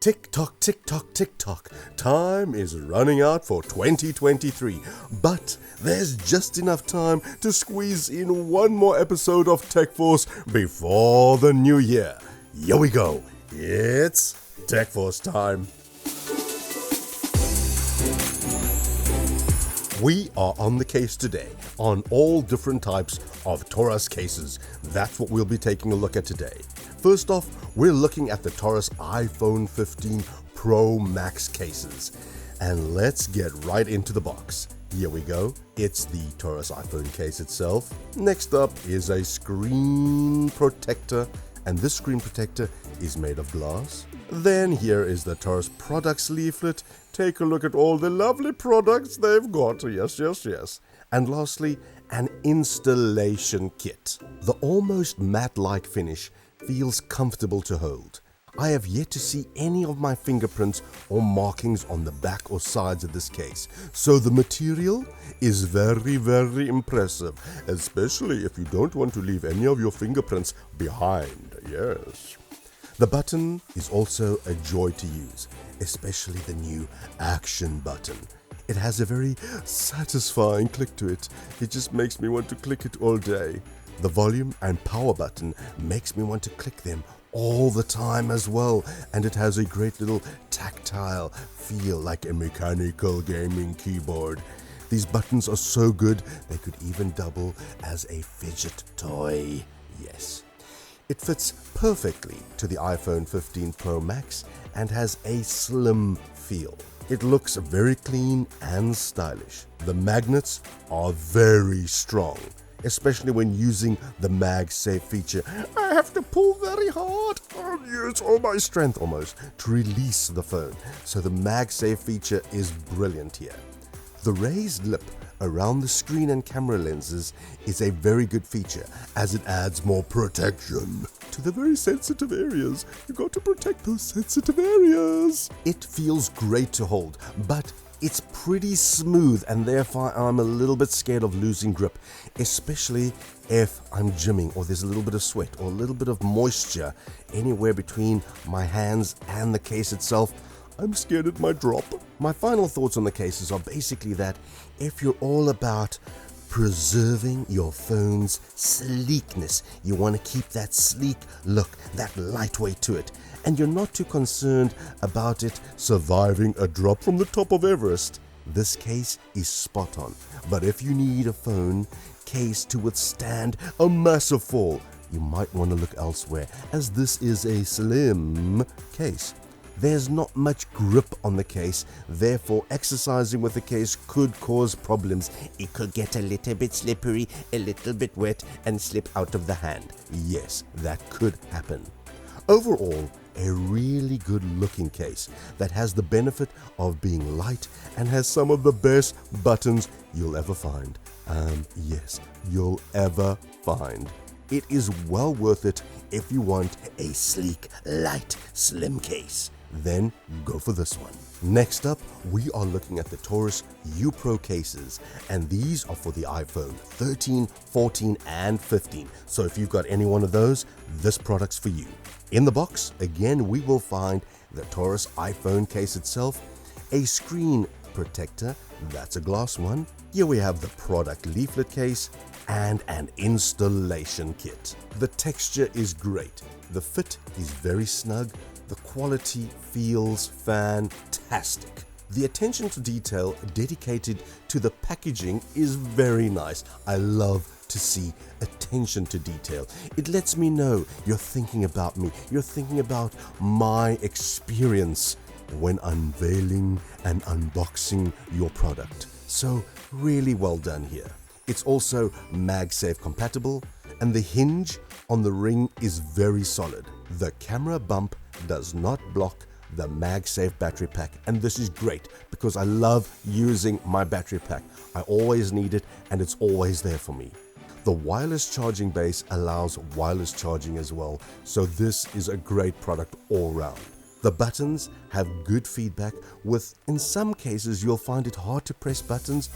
Tick tock, tick tock, tick tock. Time is running out for 2023, but there's just enough time to squeeze in one more episode of Tech Force before the new year. Here we go. It's Tech Force time. We are on the case today on all different types of Torras cases. That's what we'll be taking a look at today. First off, we're looking at the Torras iPhone 15 Pro Max cases. And let's get right into the box. Here we go. It's the Torras iPhone case itself. Next up is a screen protector, and this screen protector is made of glass. Then here is the Torras products leaflet. Take a look at all the lovely products they've got. Yes. And lastly, an installation kit. The almost matte-like finish feels comfortable to hold. I have yet to see any of my fingerprints or markings on the back or sides of this case, so the material is very, very impressive, especially if you don't want to leave any of your fingerprints behind. Yes. The button is also a joy to use, especially the new action button. It has a very satisfying click to it. It just makes me want to click it all day. The volume and power button makes me want to click them all the time as well, and it has a great little tactile feel like a mechanical gaming keyboard. These buttons are so good they could even double as a fidget toy. Yes. It fits perfectly to the iPhone 15 Pro Max and has a slim feel. It looks very clean and stylish. The magnets are very strong, especially when using the MagSafe feature. I have to pull very hard and use all my strength almost to release the phone. So the MagSafe feature is brilliant here. The raised lip around the screen and camera lenses is a very good feature as it adds more protection to the very sensitive areas. You got to protect those sensitive areas. It feels great to hold, but it's pretty smooth, and therefore I'm a little bit scared of losing grip, especially if I'm gymming or there's a little bit of sweat or a little bit of moisture anywhere between my hands and the case itself. I'm scared it might drop. My final thoughts on the cases are basically that if you're all about preserving your phone's sleekness, you want to keep that sleek look, that lightweight to it, and you're not too concerned about it surviving a drop from the top of Everest, this case is spot on. But if you need a phone case to withstand a massive fall, you might want to look elsewhere, as this is a slim case. There's not much grip on the case, therefore exercising with the case could cause problems. It could get a little bit slippery, a little bit wet, and slip out of the hand. Yes, that could happen. Overall, a really good looking case that has the benefit of being light and has some of the best buttons you'll ever find. Yes, you'll ever find. It is well worth it if you want a sleek, light, slim case. Then go for this one. Next up, we are looking at the Torras Upro cases, and these are for the iPhone 13, 14, and 15. So if you've got any one of those, this product's for you. In the box, again, we will find the Torras iPhone case itself, a screen protector, that's a glass one. Here we have the product leaflet case and an installation kit. The texture is great. The fit is very snug. The quality feels fantastic. The attention to detail dedicated to the packaging is very nice. I love to see attention to detail. It lets me know you're thinking about me. You're thinking about my experience when unveiling and unboxing your product. So really well done here. It's also MagSafe compatible, and the hinge on the ring is very solid. The camera bump does not block the MagSafe battery pack, and this is great because I love using my battery pack. I always need it, and it's always there for me. The wireless charging base allows wireless charging as well, so this is a great product all round. The buttons have good feedback with, in some cases, you'll find it hard to press buttons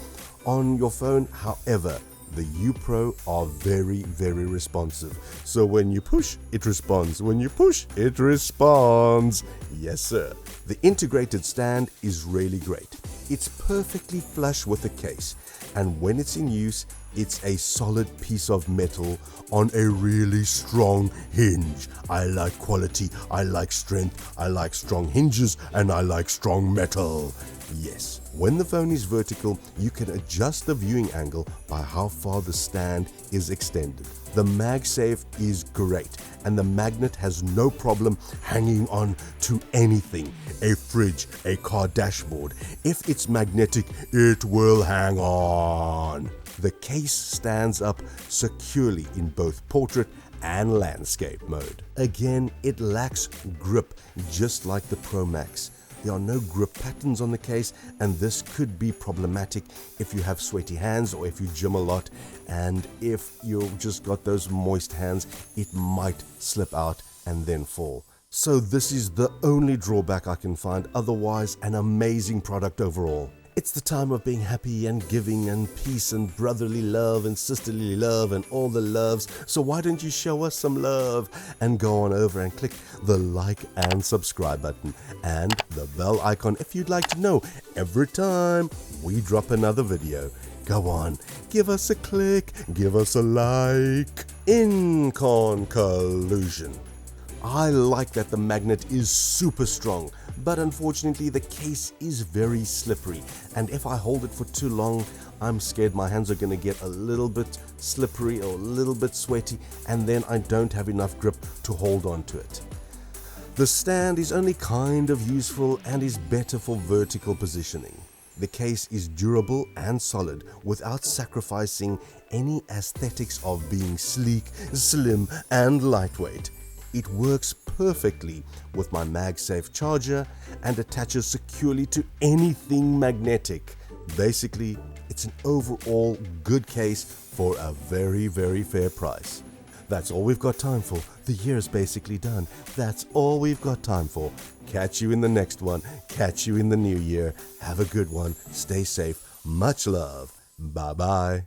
on your phone. However, The Upro are very responsive. So when you push, it responds. When you push, it responds. Yes, sir. The integrated stand is really great. It's perfectly flush with the case, and when it's in use, it's a solid piece of metal on a really strong hinge. I like quality, I like strength, I like strong hinges, and I like strong metal. Yes, when the phone is vertical, you can adjust the viewing angle by how far the stand is extended. The MagSafe is great, and the magnet has no problem hanging on to anything. A fridge, a car dashboard. If it's magnetic, it will hang on. The case stands up securely in both portrait and landscape mode. Again, it lacks grip, just like the Pro Max. There are no grip patterns on the case, and this could be problematic if you have sweaty hands or if you gym a lot, and if you've just got those moist hands, it might slip out and then fall. So this is the only drawback I can find. Otherwise, an amazing product overall. It's the time of being happy and giving and peace and brotherly love and sisterly love and all the loves. So why don't you show us some love and go on over and click the like and subscribe button and the bell icon if you'd like to know every time we drop another video. Go on, give us a click, give us a like. In conclusion, I like that the magnet is super strong, but unfortunately the case is very slippery, and if I hold it for too long, I'm scared my hands are going to get a little bit slippery or a little bit sweaty, and then I don't have enough grip to hold on to it. The stand is only kind of useful and is better for vertical positioning. The case is durable and solid without sacrificing any aesthetics of being sleek, slim, and lightweight. It works perfectly with my MagSafe charger and attaches securely to anything magnetic. Basically, it's an overall good case for a very fair price. That's all we've got time for. The year's basically done. That's all we've got time for. Catch you in the next one. Catch you in the new year. Have a good one. Stay safe. Much love. Bye-bye.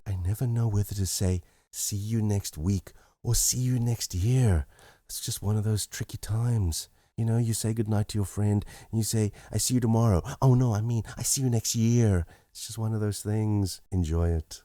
I never know whether to say, see you next week or see you next year. It's just one of those tricky times. You know, you say goodnight to your friend and you say, I see you tomorrow. Oh no, I mean, I see you next year. It's just one of those things. Enjoy it.